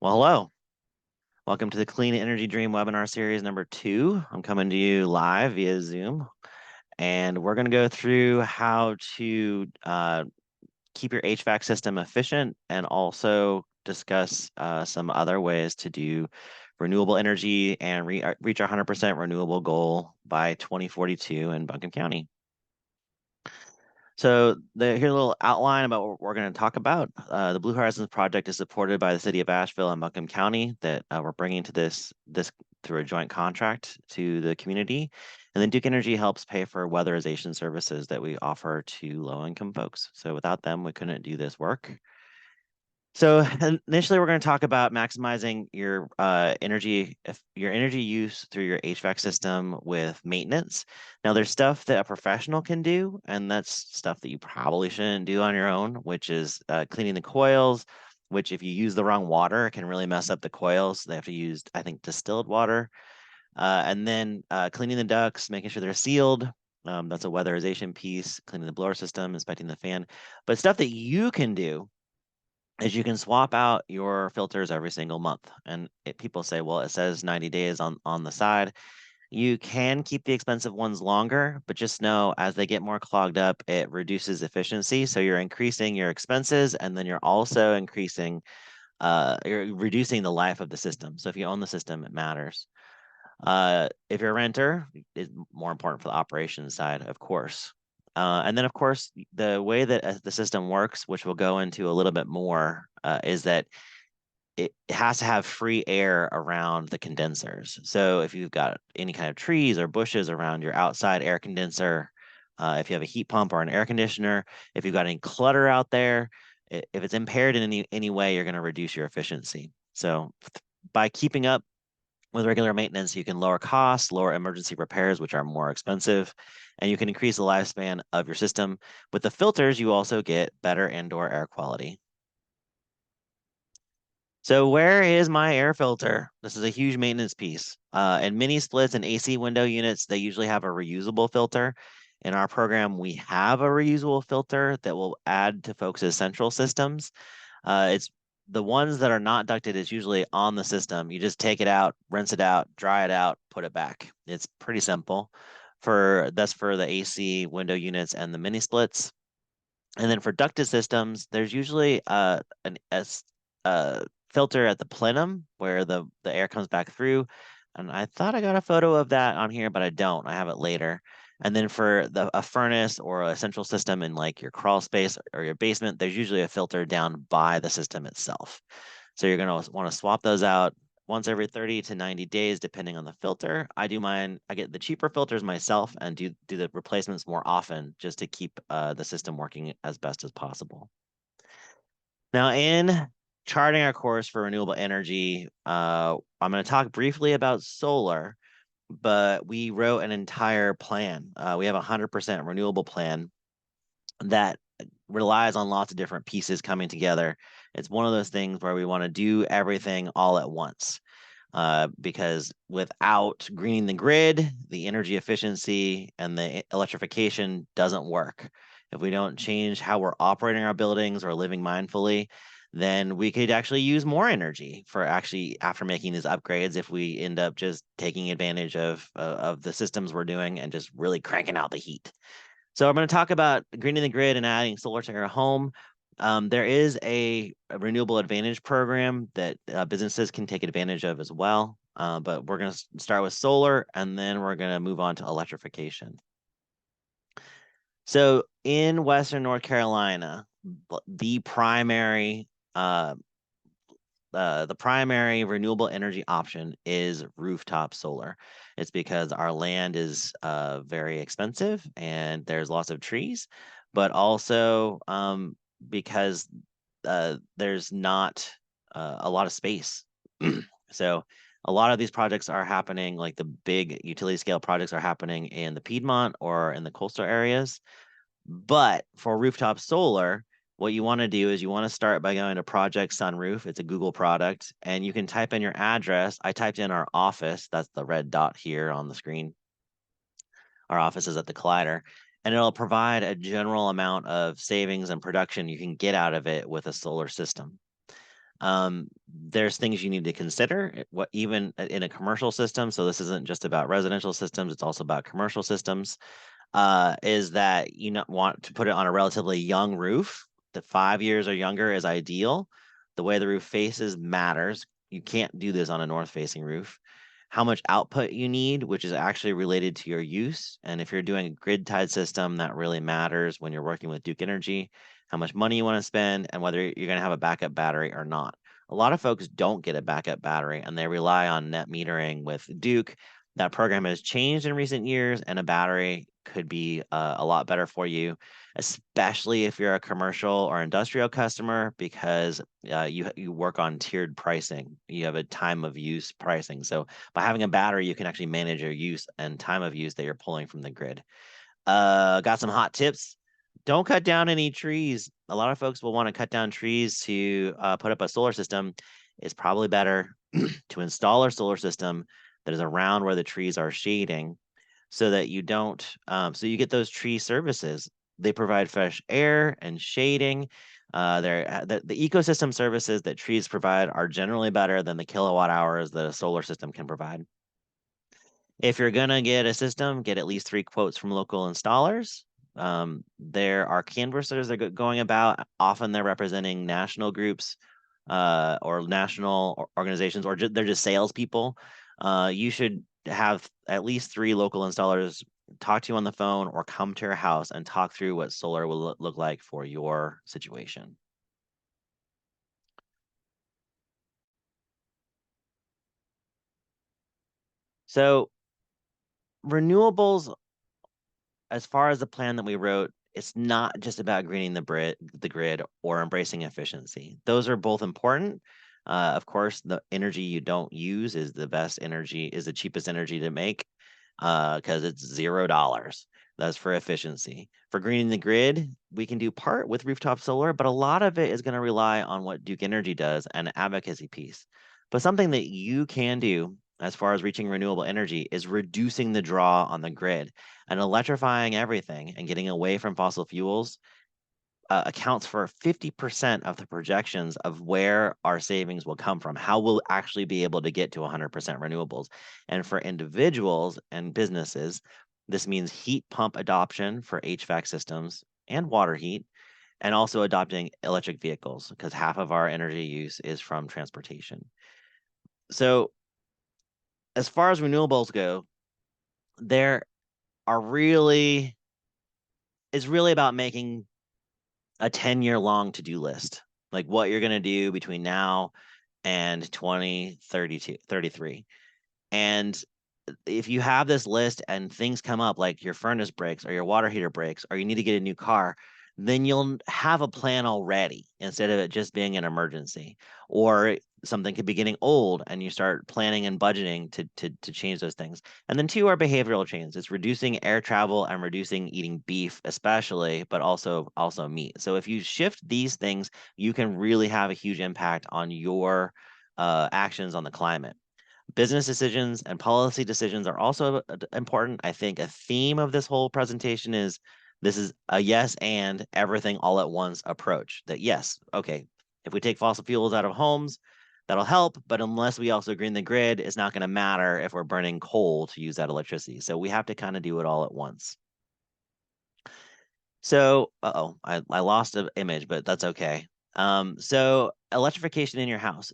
Well, hello. Welcome to the Clean Energy Dream webinar series number 2. I'm coming to you live via Zoom, and we're going to go through how to keep your HVAC system efficient and also discuss some other ways to do renewable energy and reach our 100% renewable goal by 2042 in Buncombe County. So here's a little outline about what we're going to talk about. The Blue Horizons project is supported by the City of Asheville and Buncombe County that we're bringing to this through a joint contract to the community. And then Duke Energy helps pay for weatherization services that we offer to low-income folks. So without them, we couldn't do this work. So initially, we're going to talk about maximizing your energy use through your HVAC system with maintenance. Now, there's stuff that a professional can do, and that's stuff that you probably shouldn't do on your own, which is cleaning the coils, which if you use the wrong water, it can really mess up the coils. They have to use, I think, distilled water. And then cleaning the ducts, making sure they're sealed. That's a weatherization piece, cleaning the blower system, inspecting the fan. But stuff that you can do is you can swap out your filters every single month. And people say, well, it says 90 days on the side. You can keep the expensive ones longer, but just know as they get more clogged up, it reduces efficiency. So you're increasing your expenses, and then you're also you're reducing the life of the system. So if you own the system, it matters. If you're a renter, it's more important for the operations side, of course. And then, of course, the way that the system works, which we'll go into a little bit more, is that it has to have free air around the condensers. So if you've got any kind of trees or bushes around your outside air condenser, if you have a heat pump or an air conditioner, if you've got any clutter out there, if it's impaired in any way, you're going to reduce your efficiency. So by keeping up with regular maintenance, you can lower costs, lower emergency repairs, which are more expensive, and you can increase the lifespan of your system. With the filters, you also get better indoor air quality. So where is my air filter? This is a huge maintenance piece. In mini splits and AC window units, they usually have a reusable filter. In our program, we have a reusable filter that will add to folks' central systems. It's the ones that are not ducted is usually on the system. You just take it out, rinse it out, dry it out, put it back. It's pretty simple. That's for the AC window units and the mini splits. And then for ducted systems, there's usually a filter at the plenum where the air comes back through. And I thought I got a photo of that on here, but I don't. I have it later. And then for a furnace or a central system in like your crawl space or your basement, there's usually a filter down by the system itself. So you're going to want to swap those out once every 30 to 90 days, depending on the filter. I get the cheaper filters myself and do the replacements more often just to keep the system working as best as possible. Now, in charting our course for renewable energy, I'm going to talk briefly about solar, but we wrote an entire plan. We have a 100% renewable plan that relies on lots of different pieces coming together. It's one of those things where we want to do everything all at once. Because without greening the grid, the energy efficiency and the electrification doesn't work. If we don't change how we're operating our buildings or living mindfully, then we could actually use more energy for actually after making these upgrades if we end up just taking advantage of the systems we're doing and just really cranking out the heat. So I'm going to talk about greening the grid and adding solar to your home. There is a renewable advantage program that businesses can take advantage of as well. But we're going to start with solar and then we're going to move on to electrification. So in Western North Carolina, the primary renewable energy option is rooftop solar. It's because our land is very expensive and there's lots of trees, but also because there's not a lot of space. So a lot of these projects are happening, like the big utility scale projects are happening in the Piedmont or in the coastal areas. But for rooftop solar, what you want to do is you want to start by going to Project Sunroof. It's a Google product, and you can type in your address. I typed in our office. That's the red dot here on the screen. Our office is at the Collider, and it'll provide a general amount of savings and production you can get out of it with a solar system. There's things you need to consider, what even in a commercial system. So this isn't just about residential systems, it's also about commercial systems. Is that you not want to put it on a relatively young roof. The 5 years or younger is ideal. The way the roof faces matters. You can't do this on a north facing roof. How much output you need, which is actually related to your use. And if you're doing a grid tied system, that really matters when you're working with Duke Energy, how much money you want to spend, and whether you're going to have a backup battery or not. A lot of folks don't get a backup battery and they rely on net metering with Duke. That program has changed in recent years, and a battery could be a lot better for you, especially if you're a commercial or industrial customer, because you work on tiered pricing. You have a time of use pricing. So by having a battery, you can actually manage your use and time of use that you're pulling from the grid. Got some hot tips. Don't cut down any trees. A lot of folks will want to cut down trees to put up a solar system. It's probably better to install a solar system that is around where the trees are shading so that you don't, so you get those tree services. They provide fresh air and shading. The ecosystem services that trees provide are generally better than the kilowatt hours that a solar system can provide. If you're gonna get a system, get at least 3 quotes from local installers. There are canvassers that are going about. Often they're representing national groups or national organizations, or they're just salespeople. You should have at least 3 local installers talk to you on the phone or come to your house and talk through what solar will look like for your situation. So renewables, as far as the plan that we wrote, it's not just about greening the grid or embracing efficiency. Those are both important. Of course, the energy you don't use is the best energy, is the cheapest energy to make because it's $0. That's for efficiency. For greening the grid, we can do part with rooftop solar, but a lot of it is going to rely on what Duke Energy does and an advocacy piece. But something that you can do as far as reaching renewable energy is reducing the draw on the grid and electrifying everything and getting away from fossil fuels accounts for 50% of the projections of where our savings will come from, how we'll actually be able to get to 100% renewables. And for individuals and businesses, this means heat pump adoption for HVAC systems and water heat, and also adopting electric vehicles because half of our energy use is from transportation. So as far as renewables go, there are really, it's really about making a 10-year long to-do list, like what you're going to do between now and 2032, 33. And if you have this list and things come up like your furnace breaks or your water heater breaks or you need to get a new car, then you'll have a plan already instead of it just being an emergency. Or something could be getting old and you start planning and budgeting to change those things. And then 2 are behavioral changes. It's reducing air travel and reducing eating beef, especially, but also meat. So if you shift these things, you can really have a huge impact on your actions on the climate. Business decisions and policy decisions are also important. I think a theme of this whole presentation is this is a yes and everything all at once approach. That yes, okay, if we take fossil fuels out of homes, that'll help, but unless we also green the grid, it's not going to matter if we're burning coal to use that electricity. So we have to kind of do it all at once. So, I lost an image, but that's okay. So electrification in your house.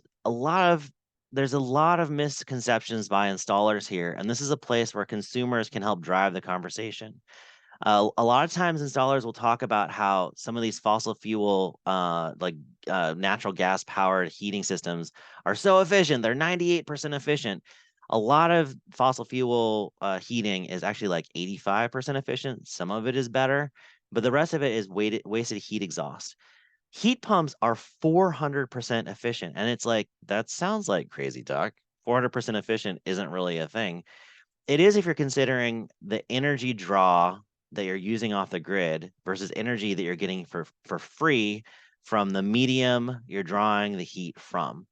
There's a lot of misconceptions by installers here, and this is a place where consumers can help drive the conversation. A lot of times installers will talk about how some of these fossil fuel, natural gas powered heating systems are so efficient. They're 98% efficient. A lot of fossil fuel heating is actually like 85% efficient. Some of it is better, but the rest of it is wasted heat exhaust. Heat pumps are 400% efficient. And it's like, that sounds like crazy talk. 400% efficient isn't really a thing. It is if you're considering the energy draw that you're using off the grid versus energy that you're getting for free from the medium you're drawing the heat from.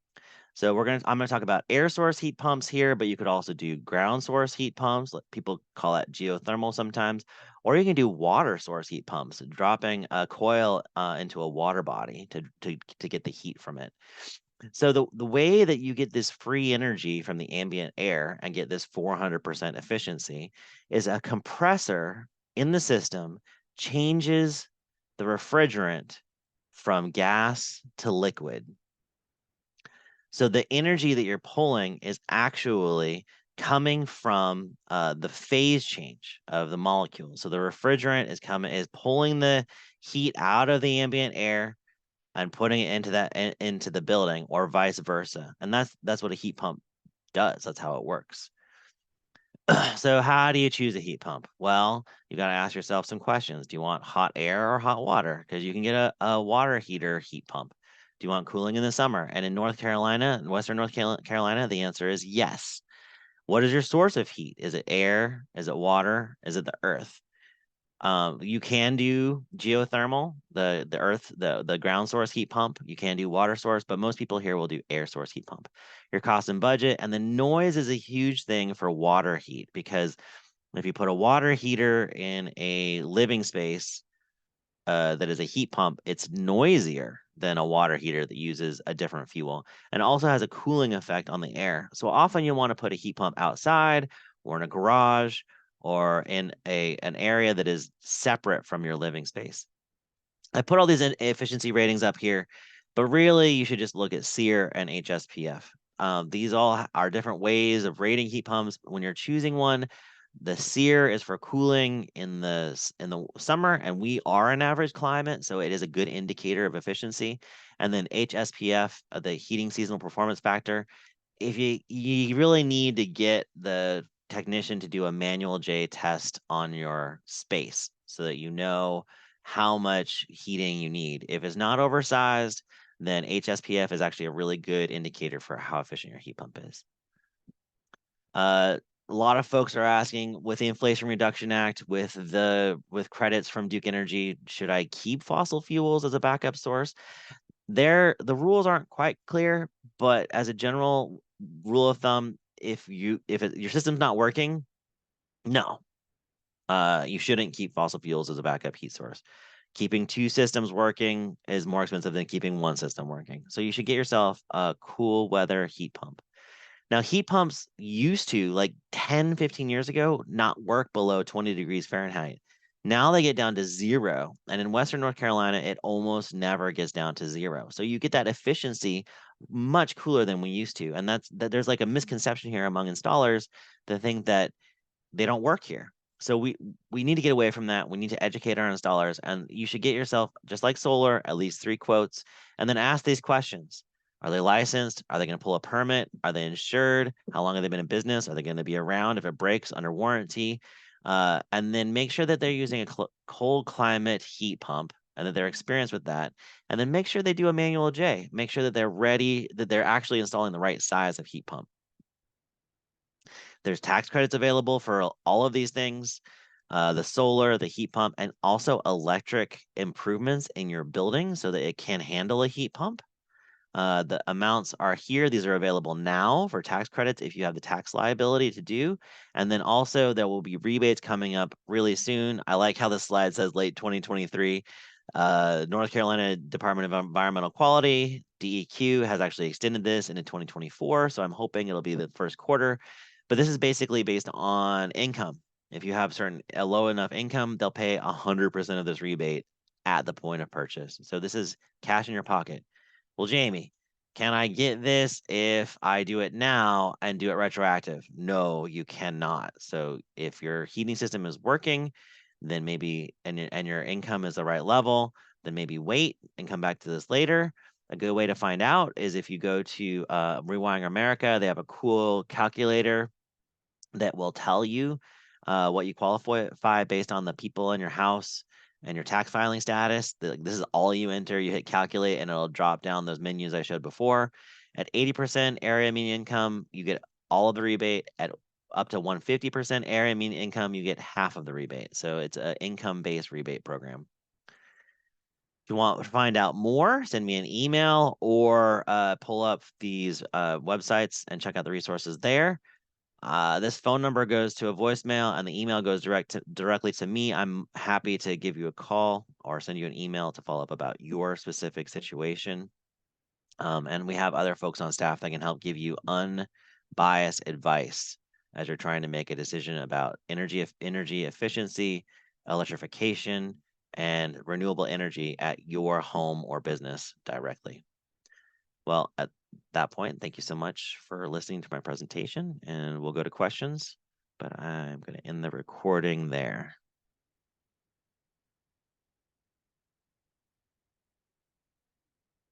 So I'm gonna talk about air source heat pumps here, but you could also do ground source heat pumps. People call that geothermal sometimes, or you can do water source heat pumps, dropping a coil into a water body to get the heat from it. So the way that you get this free energy from the ambient air and get this 400% efficiency is a compressor in the system changes the refrigerant from gas to liquid. So the energy that you're pulling is actually coming from the phase change of the molecule. So the refrigerant is pulling the heat out of the ambient air and putting it into the building, or vice versa. And that's what a heat pump does. That's how it works. So how do you choose a heat pump? Well, you got to ask yourself some questions. Do you want hot air or hot water? Because you can get a water heater heat pump. Do you want cooling in the summer? And in North Carolina, in Western North Carolina, the answer is yes. What is your source of heat? Is it air? Is it water? Is it the earth? You can do geothermal, the earth, the ground source heat pump. You can do water source, but most people here will do air source heat pump. Your cost and budget, and the noise is a huge thing for water heat, because if you put a water heater in a living space that is a heat pump, it's noisier than a water heater that uses a different fuel, and also has a cooling effect on the air. So often you want to put a heat pump outside or in a garage or in an area that is separate from your living space. I put all these efficiency ratings up here, but really you should just look at SEER and HSPF. These all are different ways of rating heat pumps. When you're choosing one, the SEER is for cooling in the summer, and we are an average climate, so it is a good indicator of efficiency. And then HSPF, the heating seasonal performance factor, if you really need to get the technician to do a manual J test on your space so that you know how much heating you need. If it's not oversized, then HSPF is actually a really good indicator for how efficient your heat pump is. A lot of folks are asking, with the Inflation Reduction Act, with credits from Duke Energy, should I keep fossil fuels as a backup source? The rules aren't quite clear, but as a general rule of thumb, if your system's not working, no, you shouldn't keep fossil fuels as a backup heat source. Keeping two systems working is more expensive than keeping one system working. So you should get yourself a cool weather heat pump. Now, heat pumps used to, like 10, 15 years ago, not work below 20 degrees Fahrenheit. Now they get down to 0. And in Western North Carolina, it almost never gets down to 0. So you get that efficiency much cooler than we used to. And there's like a misconception here among installers that think that they don't work here. So we need to get away from that. We need to educate our installers, and you should get yourself, just like solar, at least 3 quotes, and then ask these questions. Are they licensed? Are they going to pull a permit? Are they insured? How long have they been in business? Are they going to be around if it breaks under warranty? And then make sure that they're using a cold climate heat pump and that they're experienced with that. And then make sure they do a manual J. Make sure that they're ready, that they're actually installing the right size of heat pump. There's tax credits available for all of these things, the solar, the heat pump, and also electric improvements in your building so that it can handle a heat pump. The amounts are here. These are available now for tax credits if you have the tax liability to do. And then also there will be rebates coming up really soon. I like how this slide says late 2023. North Carolina Department of Environmental Quality, DEQ, has actually extended this into 2024. So I'm hoping it'll be the first quarter. But this is basically based on income. If you have a low enough income, they'll pay 100% of this rebate at the point of purchase. So this is cash in your pocket. Well, Jamie, can I get this if I do it now and do it retroactive? No, you cannot. So if your heating system is working, then maybe, and your income is the right level, then maybe wait and come back to this later. A good way to find out is if you go to Rewiring America, they have a cool calculator that will tell you what you qualify based on the people in your house and your tax filing status. This is all you enter. You hit calculate and it'll drop down those menus I showed before. At 80% area median income, you get all of the rebate. At up to 150% area median income, you get half of the rebate. So it's an income-based rebate program. If you want to find out more, send me an email or pull up these websites and check out the resources there. This phone number goes to a voicemail and the email goes directly to me. I'm happy to give you a call or send you an email to follow up about your specific situation. And we have other folks on staff that can help give you unbiased advice as you're trying to make a decision about energy efficiency, electrification, and renewable energy at your home or business directly. Well, at that point, thank you so much for listening to my presentation, and we'll go to questions, but I'm going to end the recording there.